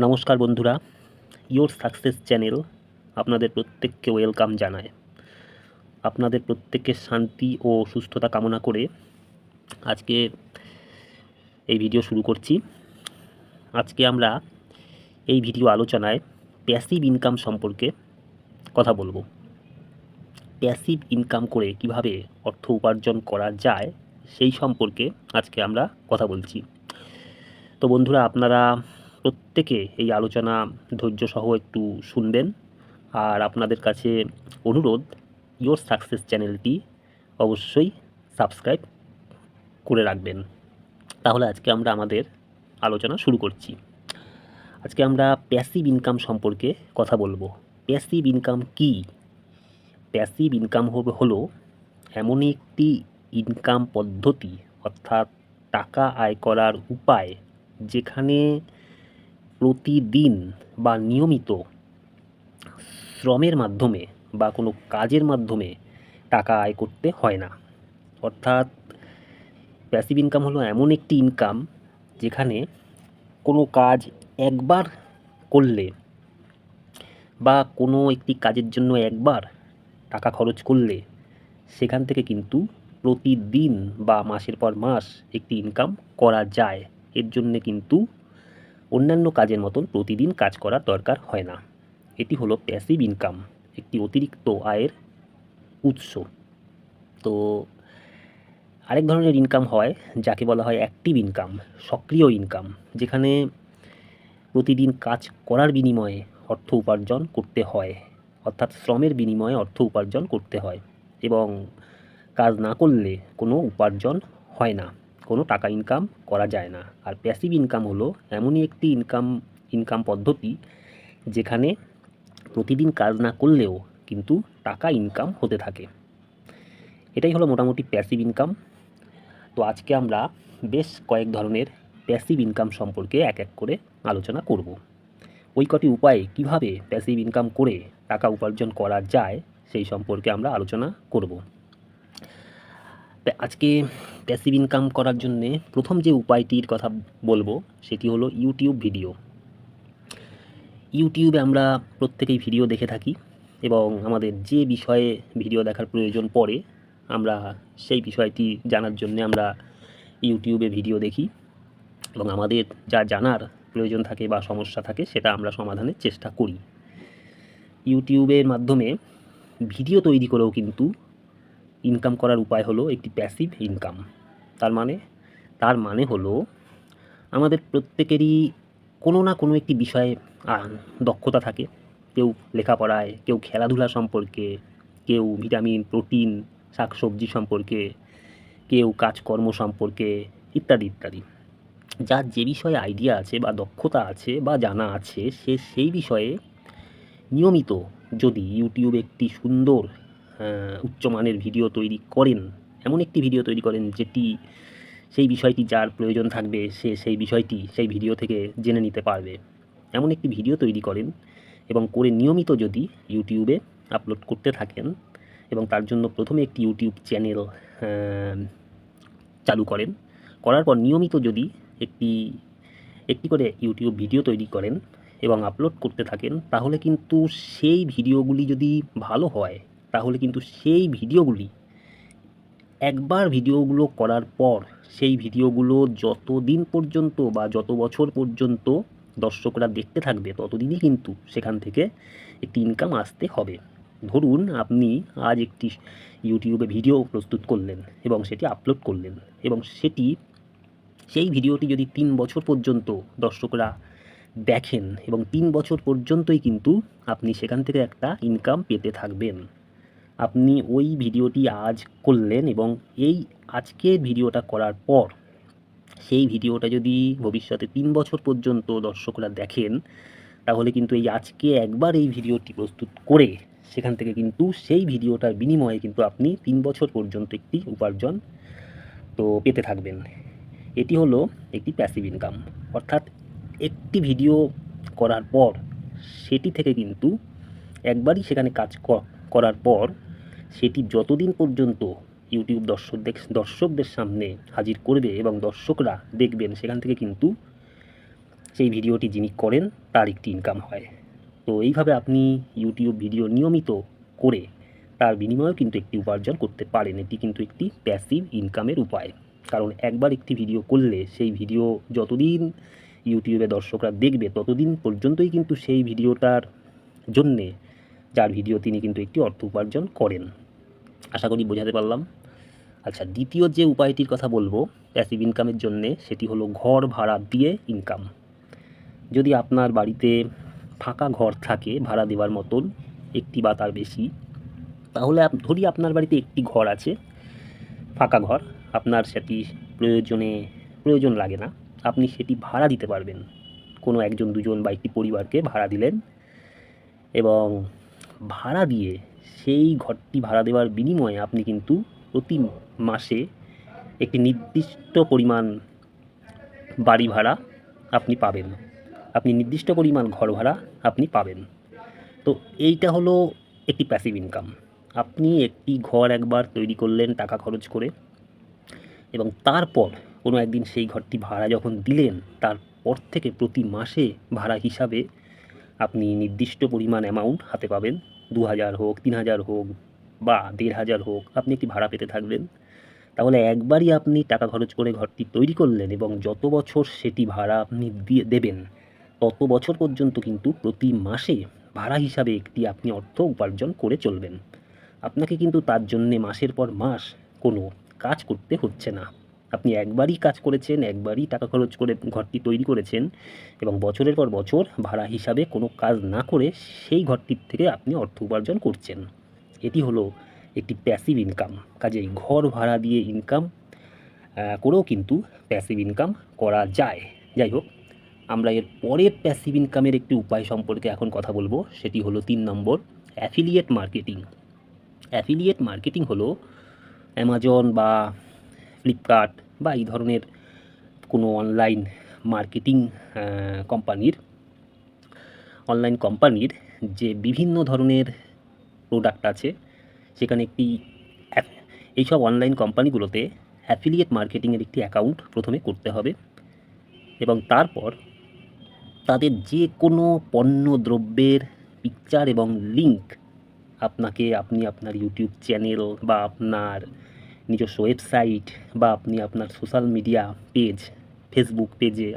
নমস্কার বন্ধুরা, your success channel আপনাদের প্রত্যেককে ওয়েলকাম জানায়। আপনাদের প্রত্যেকের শান্তি ও সুস্থতা কামনা করে আজকে এই ভিডিও শুরু করছি। আজকে আমরা এই ভিডিও আলোচনায় প্যাসিভ ইনকাম সম্পর্কে কথা বলবো। প্যাসিভ ইনকাম করে কিভাবে অর্থ উপার্জন করা যায় সেই সম্পর্কে আজকে আমরা কথা বলছি। তো বন্ধুরা, আপনারা প্রত্যেকে এই আলোচনা ধৈর্য সহ একটু শুনবেন। আর আপনাদের কাছে অনুরোধ, ইয়োর সাকসেস চ্যানেলটি অবশ্যই সাবস্ক্রাইব করে রাখবেন। তাহলে আজকে আমরা আমাদের আলোচনা শুরু করছি। আজকে আমরা প্যাসিভ ইনকাম সম্পর্কে কথা বলবো। প্যাসিভ ইনকাম কি? প্যাসিভ ইনকাম হলো এমন একটি ইনকাম পদ্ধতি, অর্থাৎ টাকা আয় করার উপায়, যেখানে প্রতিদিন বা নিয়মিত শ্রমের মাধ্যমে বা কোনো কাজের মাধ্যমে টাকা আয় করতে হয় না। অর্থাৎ প্যাসিভ ইনকাম হলো এমন একটি ইনকাম যেখানে কোনো কাজ একবার করলে বা কোনো একটি কাজের জন্য একবার টাকা খরচ করলে সেখান থেকে কিন্তু প্রতিদিন বা মাসের পর মাস একটি ইনকাম করা যায়। এর জন্যে কিন্তু অন্যান্য কাজের মতন প্রতিদিন কাজ করার দরকার হয় না। এটি হলো প্যাসিভ ইনকাম, একটি অতিরিক্ত আয়ের উৎস। তো আরেক ধরনের ইনকাম হয় যাকে বলা হয় অ্যাক্টিভ ইনকাম, সক্রিয় ইনকাম, যেখানে প্রতিদিন কাজ করার বিনিময়ে অর্থ উপার্জন করতে হয়, অর্থাৎ শ্রমের বিনিময়ে অর্থ উপার্জন করতে হয় এবং কাজ না করলে কোনো উপার্জন হয় না, কোনো টাকা ইনকাম করা যায় না। আর প্যাসিভ ইনকাম হলো এমনই একটি ইনকাম পদ্ধতি যেখানে প্রতিদিন কাজ না করলেও কিন্তু টাকা ইনকাম হতে থাকে। এটাই হলো মোটামুটি প্যাসিভ ইনকাম। তো আজকে আমরা বেশ কয়েক ধরনের প্যাসিভ ইনকাম সম্পর্কে এক এক করে আলোচনা করব। ওই কটি উপায়ে কিভাবে প্যাসিভ ইনকাম করে টাকা উপার্জন করা যায় সেই সম্পর্কে আমরা আলোচনা করব। আজকে প্যাসিভ ইনকাম করার জন্যে প্রথম যে উপায়টির কথা বলবো সেটি হলো ইউটিউব ভিডিও। ইউটিউবে আমরা প্রত্যেকেই ভিডিও দেখে থাকি এবং আমাদের যে বিষয়ে ভিডিও দেখার প্রয়োজন পড়ে আমরা সেই বিষয়টি জানার জন্যে আমরা ইউটিউবে ভিডিও দেখি এবং আমাদের যা জানার প্রয়োজন থাকে বা সমস্যা থাকে সেটা আমরা সমাধানের চেষ্টা করি। ইউটিউবের মাধ্যমে ভিডিও তৈরি করেও কিন্তু ইনকাম করার উপায় হলো একটি প্যাসিভ ইনকাম। তার মানে হলো আমাদের প্রত্যেকেরই কোনো না কোনো একটি বিষয়ে দক্ষতা থাকে। কেউ লেখাপড়ায়, কেউ খেলাধুলা সম্পর্কে, কেউ ভিটামিন, প্রোটিন, শাকসবজি সম্পর্কে, কেউ কাজকর্ম সম্পর্কে, ইত্যাদি ইত্যাদি। যার যে বিষয়ে আইডিয়া আছে বা দক্ষতা আছে বা জানা আছে, সে সেই বিষয়ে নিয়মিত যদি ইউটিউবে একটি সুন্দর উচ্চমানের ভিডিও তৈরি করেন, এমন একটি ভিডিও তৈরি করেন যেটি সেই বিষয়টি যার প্রয়োজন থাকবে সে সেই বিষয়টি সেই ভিডিও থেকে জেনে নিতে পারবে, এমন একটি ভিডিও তৈরি করেন এবং করে নিয়মিত যদি ইউটিউবে আপলোড করতে থাকেন এবং তার জন্য প্রথমে একটি ইউটিউব চ্যানেল চালু করেন, করার পর নিয়মিত যদি একটি একটি করে ইউটিউব ভিডিও তৈরি করেন এবং আপলোড করতে থাকেন, তাহলে কিন্তু সেই ভিডিওগুলি যদি ভালো হয় তাহলে কিন্তু সেই ভিডিওগুলি একবার ভিডিওগুলো করার পর সেই ভিডিওগুলো যতদিন পর্যন্ত বা যত বছর পর্যন্ত দর্শকরা দেখতে থাকবে ততদিনই কিন্তু সেখান থেকে একটি ইনকাম আসতে হবে। ধরুন আপনি আজ একটি ইউটিউবে ভিডিও প্রস্তুত করলেন এবং সেটি আপলোড করলেন এবং সেই ভিডিওটি যদি 3 বছর পর্যন্ত দর্শকরা দেখেন এবং 3 বছর পর্যন্তই কিন্তু আপনি সেখান থেকে একটা ইনকাম পেতে থাকবেন। আপনি ওই ভিডিওটি আজ করলেন এবং এই আজকের ভিডিওটা করার পর সেই ভিডিওটা যদি ভবিষ্যতে 3 বছর পর্যন্ত দর্শকরা দেখেন, তাহলে কিন্তু এই আজকে একবার এই ভিডিওটি প্রস্তুত করে সেখান থেকে কিন্তু সেই ভিডিওটার বিনিময়ে কিন্তু আপনি 3 বছর পর্যন্ত একটি উপার্জন তো পেতে থাকবেন। এটি হলো একটি প্যাসিভ ইনকাম। অর্থাৎ একটি ভিডিও করার পর সেটি থেকে কিন্তু একবারই সেখানে কাজ করার পর সেটি যতদিন পর্যন্ত ইউটিউব দর্শকদের সামনে হাজির করবে এবং দর্শকরা দেখবেন, সেখান থেকে কিন্তু সেই ভিডিওটি যিনি করেন তার একটি ইনকাম হয়। তো এইভাবে আপনি ইউটিউব ভিডিও নিয়মিত করে তার বিনিময়েও কিন্তু একটি উপার্জন করতে পারেন। এটি কিন্তু একটি প্যাসিভ ইনকামের উপায়। কারণ একবার একটি ভিডিও করলে সেই ভিডিও যতদিন ইউটিউবে দর্শকরা দেখবে ততদিন পর্যন্তই কিন্তু সেই ভিডিওটার জন্যে যার ভিডিও তিনি কিন্তু একটি অর্থ উপার্জন করেন। আশা করি বোঝাতে পারলাম। আচ্ছা, দ্বিতীয় যে উপায়টির কথা বলবো প্যাসিভ ইনকামের জন্যে, সেটি হলো ঘর ভাড়া দিয়ে ইনকাম। যদি আপনার বাড়িতে ফাঁকা ঘর থাকে ভাড়া দেওয়ার মতন একটি বা তার বেশি, তাহলে ধরি আপনার বাড়িতে একটি ঘর আছে, ফাঁকা ঘর, আপনার সেটি প্রয়োজন লাগে না, আপনি সেটি ভাড়া দিতে পারবেন। কোনো একজন দুজন বা একটি পরিবারকে ভাড়া দিলেন এবং ভাড়া দিয়ে সেই ঘরটি ভাড়া দেওয়ার বিনিময়ে আপনি কিন্তু প্রতি মাসে একটি নির্দিষ্ট পরিমাণ বাড়ি ভাড়া আপনি পাবেন, আপনি নির্দিষ্ট পরিমাণ ঘর ভাড়া আপনি পাবেন। তো এইটা হলো একটি প্যাসিভ ইনকাম। আপনি একটি ঘর একবার তৈরি করলেন টাকা খরচ করে, এবং তারপর কোনো একদিন সেই ঘরটি ভাড়া যখন দিলেন, তারপর থেকে প্রতি মাসে ভাড়া হিসাবে আপনি নির্দিষ্ট পরিমাণ অ্যামাউন্ট হাতে পাবেন। 2000 হোক, 3000 হোক বা 1500 হোক, আপনি একটি ভাড়া পেতে থাকবেন। তাহলে একবারই আপনি টাকা খরচ করে ঘরটি তৈরি করলেন এবং যত বছর সেটি ভাড়া আপনি দেবেন তত বছর পর্যন্ত কিন্তু প্রতি মাসে ভাড়া হিসাবে একটি আপনি অর্থ উপার্জন করে চলবেন। আপনাকে কিন্তু তার জন্যে মাসের পর মাস কোনো কাজ করতে হচ্ছে না। আপনি একবারই কাজ করেছেন, একবারই টাকা খরচ করে ঘরটি তৈরি করেছেন এবং বছরের পর বছর ভাড়া হিসাবে কোনো কাজ না করে সেই ঘরটির থেকে আপনি অর্থ উপার্জন করছেন। এটি হলো একটি প্যাসিভ ইনকাম। কাজেই ঘর ভাড়া দিয়ে ইনকাম করেও কিন্তু প্যাসিভ ইনকাম করা যায়। যাই হোক, আমরা এর পরের প্যাসিভ ইনকামের একটি উপায় সম্পর্কে এখন কথা বলবো। সেটি হলো 3 নম্বর, অ্যাফিলিয়েট মার্কেটিং। অ্যাফিলিয়েট মার্কেটিং হলো অ্যামাজন বা ফ্লিপকার্ট বা এই ধরনের কোনো অনলাইন মার্কেটিং কোম্পানির যে বিভিন্ন ধরনের প্রোডাক্ট আছে, সেখানে এইসব অনলাইন কোম্পানিগুলোতে অ্যাফিলিয়েট মার্কেটিংয়ের একটি অ্যাকাউন্ট প্রথমে করতে হবে এবং তারপর তাদের যে কোনো পণ্য দ্রব্যের পিকচার এবং লিঙ্ক আপনি আপনার ইউটিউব চ্যানেল বা আপনার নিজস্ব ওয়েবসাইট বা আপনি আপনার সোশ্যাল মিডিয়া পেজ, ফেসবুক পেজে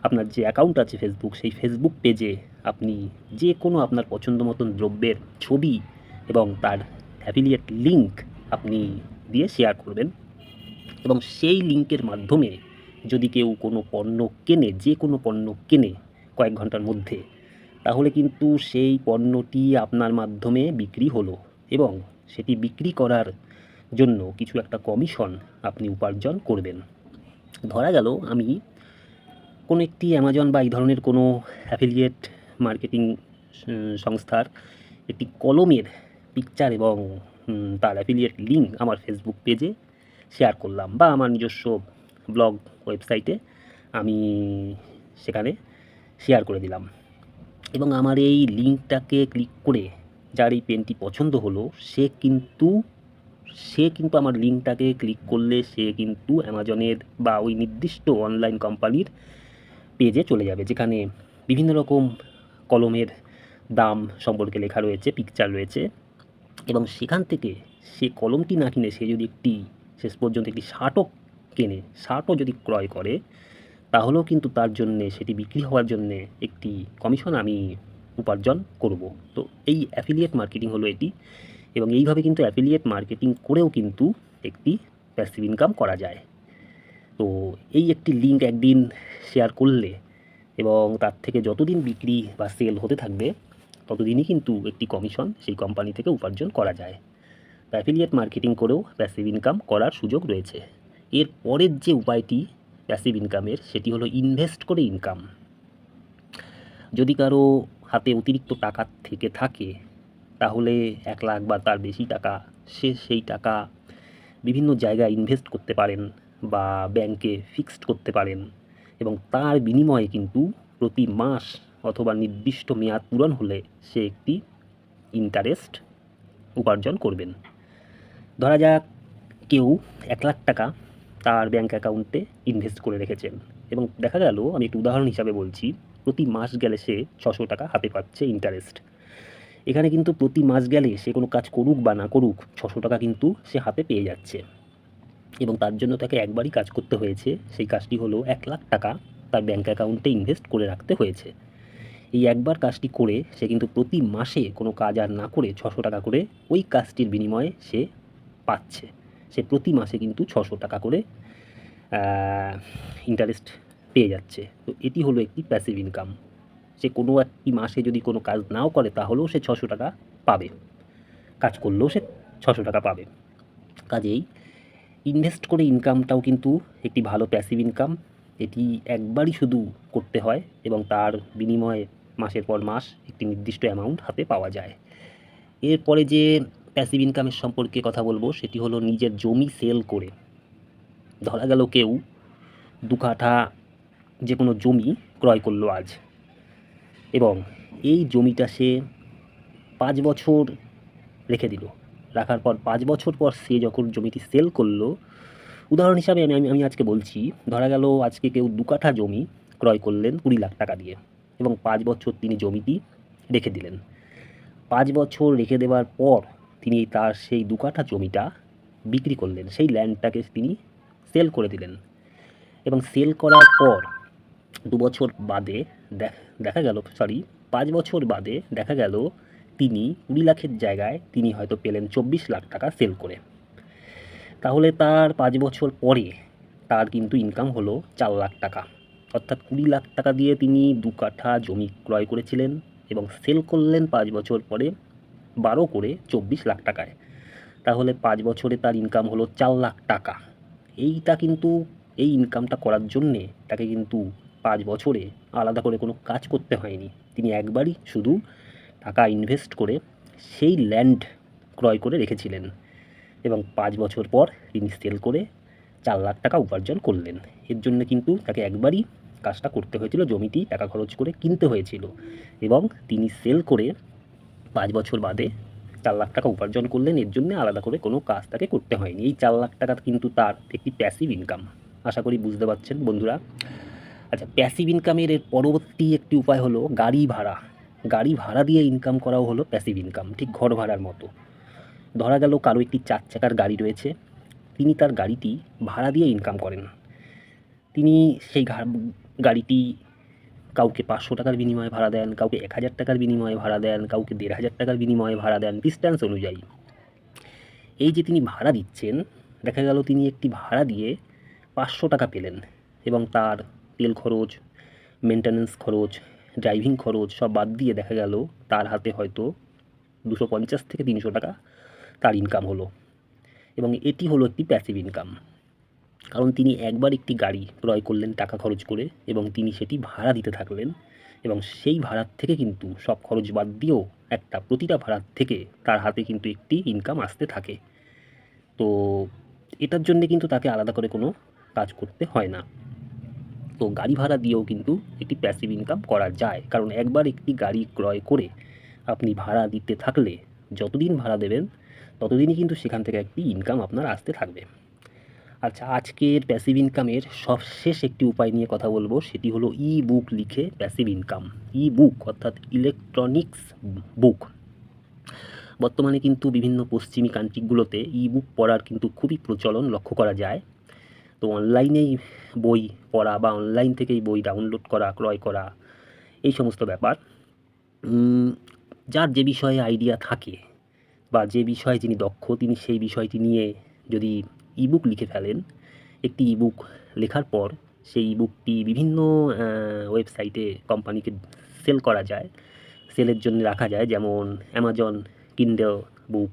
আপনার যে অ্যাকাউন্ট আছে ফেসবুক, সেই ফেসবুক পেজে আপনি যে কোনো আপনার পছন্দ মতন দ্রব্যের ছবি এবং তার অ্যাফিলিয়েট লিঙ্ক আপনি দিয়ে শেয়ার করবেন এবং সেই লিঙ্কের মাধ্যমে যদি কেউ কোনো পণ্য কেনে, যে কোনো পণ্য কেনে কয়েক ঘন্টার মধ্যে, তাহলে কিন্তু সেই পণ্যটি আপনার মাধ্যমে বিক্রি হলো এবং সেটি বিক্রি করার জন্য কিছু একটা কমিশন আপনি উপার্জন করবেন। ধরা গেল আমি কোনো একটি অ্যামাজন বা এই ধরনের কোনো অ্যাফিলিয়েট মার্কেটিং সংস্থার একটি কলমের পিকচার এবং তার অ্যাফিলিয়েট লিঙ্ক আমার ফেসবুক পেজে শেয়ার করলাম বা আমার নিজস্ব ব্লগ ওয়েবসাইটে আমি সেখানে শেয়ার করে দিলাম এবং আমার এই লিঙ্কটাকে ক্লিক করে যার এই পেনটি পছন্দ হলো সে কিন্তু আমার লিঙ্কটাকে ক্লিক করলে সে কিন্তু অ্যামাজনের বা ওই নির্দিষ্ট অনলাইন কোম্পানির পেজে চলে যাবে, যেখানে বিভিন্ন রকম কলমের দাম সম্পর্কে লেখা রয়েছে, পিকচার রয়েছে এবং সেখান থেকে সে কলমটি না কিনে সে যদি শেষ পর্যন্ত একটি শার্টও কেনে, শার্টও যদি ক্রয় করে, তাহলেও কিন্তু তার জন্যে সেটি বিক্রি হওয়ার জন্যে একটি কমিশন আমি উপার্জন করব। তো এই অ্যাফিলিয়েট মার্কেটিং হলো এটি, এবং এইভাবে কিন্তু অ্যাফিলিয়েট মার্কেটিং করেও কিন্তু একটি প্যাসিভ ইনকাম করা যায়। তো এই একটি লিঙ্ক একদিন শেয়ার করলে এবং তার থেকে যতদিন বিক্রি বা সেল হতে থাকবে ততদিনই কিন্তু একটি কমিশন সেই কোম্পানি থেকে উপার্জন করা যায়। তো অ্যাফিলিয়েট মার্কেটিং করেও প্যাসিভ ইনকাম করার সুযোগ রয়েছে। এর পরের যে উপায়টি প্যাসিভ ইনকামের, সেটি হলো ইনভেস্ট করে ইনকাম। যদি কারো হাতে অতিরিক্ত টাকা থেকে থাকে, তাহলে 1 লাখ বা তার বেশি টাকা, সেই টাকা বিভিন্ন জায়গায় ইনভেস্ট করতে পারেন বা ব্যাংকে ফিক্সড করতে পারেন এবং তার বিনিময়ে কিন্তু প্রতি মাস অথবা নির্দিষ্ট মেয়াদ পূরণ হলে সে একটি ইন্টারেস্ট উপার্জন করবেন। ধরা যাক কেউ 1 লাখ টাকা তার ব্যাংক অ্যাকাউন্টে ইনভেস্ট করে রেখেছেন এবং দেখা গেল, আমি একটু উদাহরণ হিসাবে বলছি, প্রতি মাস গেলে সে 600 টাকা হাতে পাচ্ছে ইন্টারেস্ট। এখানে কিন্তু প্রতি মাস গেলে সে কোনো কাজ করুক বা না করুক 600 টাকা কিন্তু সে হাতে পেয়ে যাচ্ছে, এবং তার জন্য তাকে একবারই কাজ করতে হয়েছে। সেই কাজটি হলো 1,00,000 টাকা তার ব্যাঙ্ক অ্যাকাউন্টে ইনভেস্ট করে রাখতে হয়েছে। এই একবার কাজটি করে সে কিন্তু প্রতি মাসে কোনো কাজ আর না করে 600 টাকা করে ওই কাজটির বিনিময়ে সে পাচ্ছে। সে প্রতি মাসে কিন্তু 600 টাকা করে ইন্টারেস্ট পেয়ে যাচ্ছে। তো এটি হলো একটি প্যাসিভ ইনকাম। সে কোনো একটি মাসে যদি কোনো কাজ নাও করে তাহলেও সে 600 টাকা পাবে, কাজ করলেও সে 600 টাকা পাবে। কাজেই ইনভেস্ট করে ইনকামটাও কিন্তু একটি ভালো প্যাসিভ ইনকাম। এটি একবারই শুধু করতে হয় এবং তার বিনিময়ে মাসের পর মাস একটি নির্দিষ্ট অ্যামাউন্ট হাতে পাওয়া যায়। এরপরে যে প্যাসিভ ইনকামের সম্পর্কে কথা বলবো সেটি হলো নিজের জমি সেল করে। ধরা গেল কেউ 2 কাঠা যে কোনো জমি ক্রয় করলো আজ, এবং এই জমিটা সে 5 বছর রেখে দিল। রাখার পর 5 বছর পর সে যখন জমিটি সেল করলো, উদাহরণ হিসাবে আমি আজকে বলছি, ধরা গেল আজকে কেউ 2 কাঠা জমি ক্রয় করলেন 20 লাখ টাকা দিয়ে, এবং 5 বছর তিনি জমিটি রেখে দিলেন। 5 বছর রেখে দেওয়ার পর তিনি তার সেই 2 কাঠা জমিটা বিক্রি করলেন, সেই ল্যান্ডটাকে তিনি সেল করে দিলেন, এবং সেল করার পর 2 বছর বাদে দেখা গেল 5 বছর বাদে দেখা গেল তিনি 20 লাখের জায়গায় তিনি হয়তো পেলেন 24 লাখ টাকা সেল করে। তাহলে তার 5 বছর পরে তার কিন্তু ইনকাম হলো 4 লাখ টাকা। অর্থাৎ 20 লাখ টাকা দিয়ে তিনি 2 কাঠা জমি ক্রয় করেছিলেন এবং সেল করলেন 5 বছর পরে 12 করে 24 লাখ টাকায়। তাহলে 5 বছরে তার ইনকাম হলো 4 লাখ টাকা। এইটা কিন্তু, এই ইনকামটা করার জন্যে তাকে কিন্তু 5 বছরে আলাদা করে কোনো কাজ করতে হয়নি। তিনি একবারই শুধু টাকা ইনভেস্ট করে সেই ল্যান্ড ক্রয় করে রেখেছিলেন, এবং 5 বছর পর তিনি সেল করে 4 লাখ টাকা উপার্জন করলেন। এর জন্য কিন্তু তাকে একবারই কাজটা করতে হয়েছিল, জমিটি টাকা খরচ করে কিনতে হয়েছিল, এবং তিনি সেল করে 5 বছর বাদে 4 লাখ টাকা উপার্জন করলেন। এর জন্য আলাদা করে কোনো কাজ তাকে করতে হয়নি। এই 4 লাখ টাকা কিন্তু তার একটি প্যাসিভ ইনকাম। আশা করি বুঝতে পারছেন বন্ধুরা। আচ্ছা, প্যাসিভ ইনকামের এর পরবর্তী একটি উপায় হলো গাড়ি ভাড়া। গাড়ি ভাড়া দিয়ে ইনকাম করাও হলো প্যাসিভ ইনকাম, ঠিক ঘর ভাড়ার মতো। ধরা গেল কারো একটি 4 চাকার গাড়ি রয়েছে, তিনি তার গাড়িটি ভাড়া দিয়ে ইনকাম করেন। তিনি সেই গাড়িটি কাউকে 500 টাকার বিনিময়ে ভাড়া দেন, কাউকে 1000 টাকার বিনিময়ে ভাড়া দেন, কাউকে 1500 টাকার বিনিময়ে ভাড়া দেন, ডিস্ট্যান্স অনুযায়ী। এই যে তিনি ভাড়া দিচ্ছেন, দেখা গেল তিনি একটি ভাড়া দিয়ে 500 টাকা পেলেন, এবং তার তেল খরচ, মেনটেন্যান্স খরচ, ড্রাইভিং খরচ সব বাদ দিয়ে দেখা গেল তার হাতে হয়তো 250 থেকে 300 টাকা তার ইনকাম হলো, এবং এটি হলো একটি প্যাসিভ ইনকাম। কারণ তিনি একবার একটি গাড়ি ক্রয় করলেন টাকা খরচ করে, এবং তিনি সেটি ভাড়া দিতে থাকলেন, এবং সেই ভাড়ার থেকে কিন্তু সব খরচ বাদ দিয়েও প্রতিটা ভাড়ার থেকে তার হাতে কিন্তু একটি ইনকাম আসতে থাকে। তো এটার জন্যে কিন্তু তাকে আলাদা করে কোনো কাজ করতে হয় না। তো গাড়ি ভাড়া দিয়েও কিন্তু একটি প্যাসিভ ইনকাম করা যায়, কারণ একবার একটি গাড়ি ক্রয় করে আপনি ভাড়া দিতে থাকলে যতদিন ভাড়া দেবেন ততদিনই কিন্তু সেখান থেকে একটি ইনকাম আপনার আসতে থাকবে। আচ্ছা, আজকের প্যাসিভ ইনকামের সবশেষ একটি উপায় নিয়ে কথা বলবো, সেটি হলো ই বুক লিখে প্যাসিভ ইনকাম। ই বুক অর্থাৎ ইলেকট্রনিক্স বুক। বর্তমানে কিন্তু বিভিন্ন পশ্চিমী কান্ট্রিগুলোতে ই বুক পড়ার কিন্তু খুবই প্রচলন লক্ষ্য করা যায়। তো অনলাইনেই বই পড়া বা অনলাইন থেকেই বই ডাউনলোড করা, ক্রয় করা, এই সমস্ত ব্যাপার। যার যে বিষয়ে আইডিয়া থাকে বা যে বিষয়ে যিনি দক্ষ, তিনি সেই বিষয়টি নিয়ে যদি ইবুক লিখে ফেলেন, একটি ইবুক লেখার পর সেই ইবুকটি বিভিন্ন ওয়েবসাইটে কোম্পানিকে সেল করা যায়, সেলের জন্য রাখা যায়, যেমন অ্যামাজন কিন্ডেল বুক।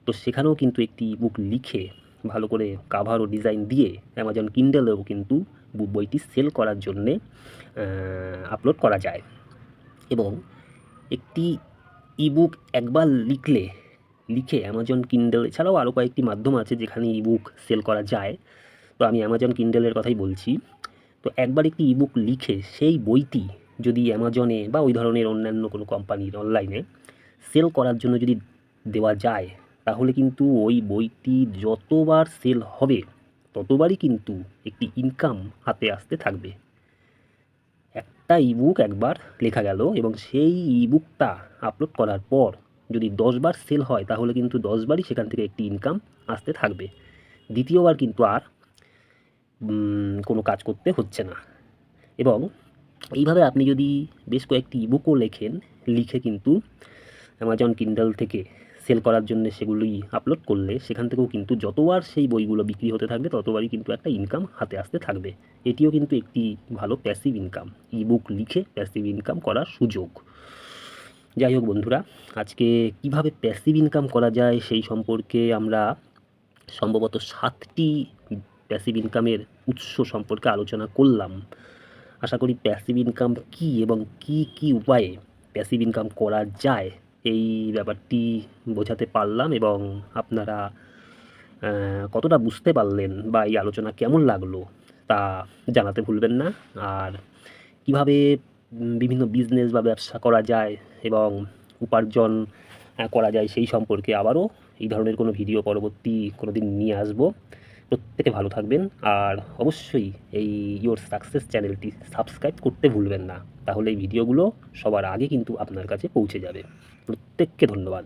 তো সেখানেও কিন্তু একটি ইবুক লিখে ভালো করে কাভার ও ডিজাইন দিয়ে অ্যামাজন কিন্ডেলেও কিন্তু বইটি সেল করার জন্যে আপলোড করা যায়। এবং একটি ইবুক একবার লিখে অ্যামাজন কিন্ডেল এছাড়াও আরও কয়েকটি মাধ্যম আছে যেখানে ইবুক সেল করা যায়, তো আমি অ্যামাজন কিন্ডেলের কথাই বলছি। তো একবার একটি ইবুক লিখে সেই বইটি যদি অ্যামাজনে বা ওই ধরনের অন্যান্য কোনো কোম্পানির অনলাইনে সেল করার জন্য যদি দেওয়া যায়, তাহলে কিন্তু ওই বইটি যতবার সেল হবে ততবারই কিন্তু একটি ইনকাম হাতে আসতে থাকবে। একটা ইবুক একবার লেখা গেল এবং সেই ইবুকটা আপলোড করার পর যদি 10 বার সেল হয় তাহলে কিন্তু 10 বারই সেখান থেকে একটি ইনকাম আসতে থাকবে। দ্বিতীয়বার কিন্তু আর কোনো কাজ করতে হচ্ছে না। এবং এইভাবে আপনি যদি বেশ কয়েকটি ইবুকও লেখেন, লিখে কিন্তু অ্যামাজন কিন্ডল থেকে সেল করার জন্য সেগুলি আপলোড করলে সেখান থেকেও কিন্তু যতবার সেই বইগুলো বিক্রি হতে থাকবে ততবারই কিন্তু একটা ইনকাম হাতে আসতে থাকবে। এটিও কিন্তু একটি ভালো প্যাসিভ ইনকাম, ইবুক লিখে প্যাসিভ ইনকাম করার সুযোগ। যাই হোক বন্ধুরা, আজকে কিভাবে প্যাসিভ ইনকাম করা যায় সেই সম্পর্কে আমরা সম্ভবত 7টি প্যাসিভ ইনকামের উৎস সম্পর্কে আলোচনা করলাম। আশা করি প্যাসিভ ইনকাম কী এবং কী কী উপায়ে প্যাসিভ ইনকাম করা যায় এই ব্যাপারটি বোঝাতে পারলাম এবং আপনারা কতটা বুঝতে পারলেন বা এই আলোচনা কেমন লাগলো তা জানাতে ভুলবেন না। আর কিভাবে বিভিন্ন বিজনেস বা ব্যবসা করা যায় এবং উপার্জন করা যায় সেই সম্পর্কে আবারও এই ধরনের কোনো ভিডিও পরবর্তী কোনো দিন নিয়ে আসবো। প্রত্যেকে ভালো থাকবেন আর অবশ্যই এই ইওর সাকসেস চ্যানেলটি সাবস্ক্রাইব করতে ভুলবেন না, তাহলে এই ভিডিওগুলো সবার আগে কিন্তু আপনার কাছে পৌঁছে যাবে। প্রত্যেককে ধন্যবাদ।